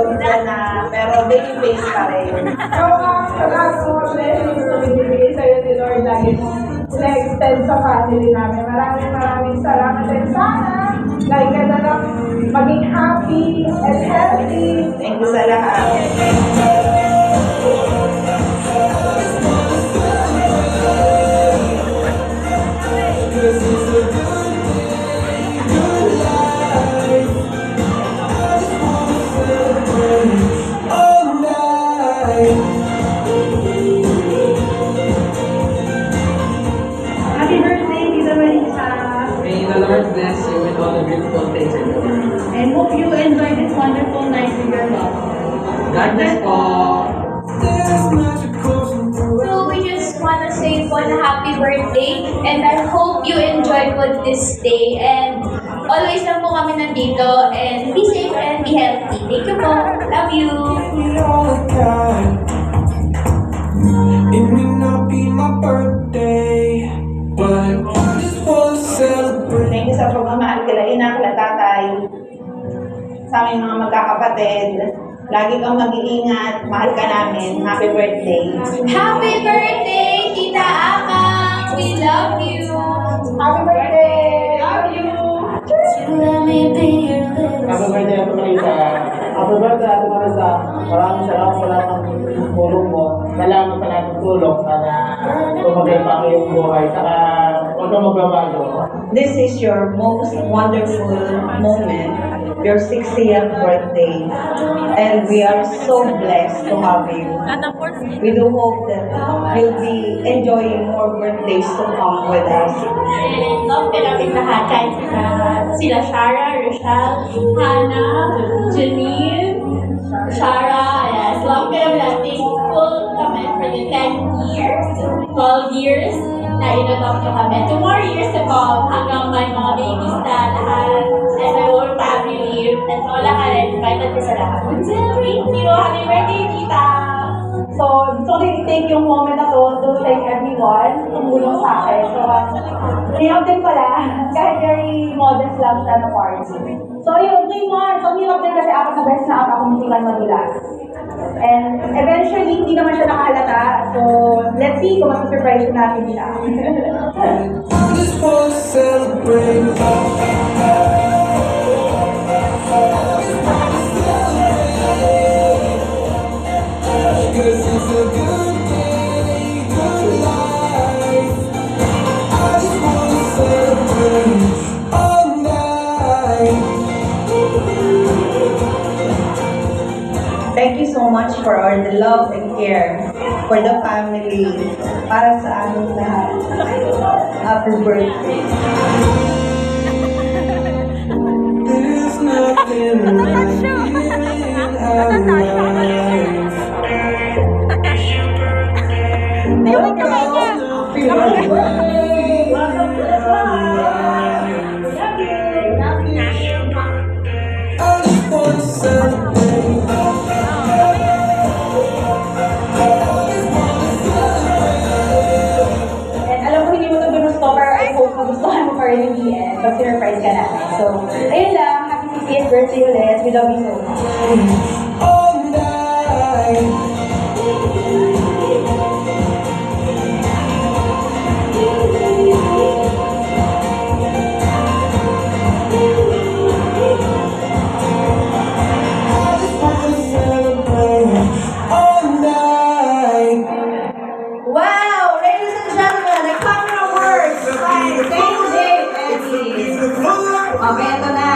yun na, pero baby face pa rin. So, sa lahat ng mga blessings na binibigay sa'yo ni Lord, lagi mo na-extend sa family namin. Maraming salamat. And sana, like ka na lang maging happy and healthy. Thank you sa lahat. Happy birthday, Tita Marisa. May the Lord bless you with all the beautiful things in the world. And hope you enjoy this wonderful night with your love. God bless po! So we just want to say one happy birthday and I hope you enjoy with this day and always lang po kami nandito and be safe and be healthy. Thank you po. Love you. It may not be my birthday, but I just wanna celebrate. Thank you sa pagmamahal kila ina, kila tatay, sa aming mga magkakapatid. Lagi kang mag-iingat, mahal ka namin. Happy birthday. Happy birthday, Tita Akang. We love you. Happy birthday! Love you! Let me be your Happy birthday, Ate Marisa. Happy birthday, Ate Marisa. Maraming salamat sa lahat ng tulong mo. Salamat sa lahat ng tulong. Sana tumagay pa ang iyong buhay. Saka huwag kang magbabago. This is your most wonderful moment, your 60th birthday. And we are so blessed to have you. We do hope that you'll be enjoying more birthdays to come with us. And love ka namin lahat kahit sila Shara, Rochelle, Hannah, Janine, Shara, yes, love ka namin lahat. Thankful kami for the 10 years, 12 years na inadopt nyo kami. 2 more years to come hanggang may mga babies na lahat and my whole family and wala ka rin, invited ko sa lahat. Thank you! Happy birthday, Tita! So, gusto ko din i-take yung moment na to to thank everyone tumulong sa akin. So, hirap din pala, kahit very modest lang siya na party. So, yun, 3 months. So, hirap din kasi apat na beses na ako musical madulas. And eventually, hindi naman siya nakahalata. So, let's see kung mas-surprise natin siya. I just wanna celebrate. Cause it's a good day, good life. I just wanna celebrate all night. Thank you so much for all the love and care for the family, para sa aming lahat. Happy birthday. There's nothing like being alive. Thank you. Happy birthday. I just wanna celebrate. And alam ko hindi mo ito ginusto, pero I hope magustuhan mo pa rin yung end. Pag sinurprise ka namin. So, ayun lang. Happy 60th birthday ulit. We love you so much. All night. I just wanna celebrate all night. Wow! Ladies and gentlemen, the camera works! Fine. Thank you, Dave. Eddie. Okay, ito na.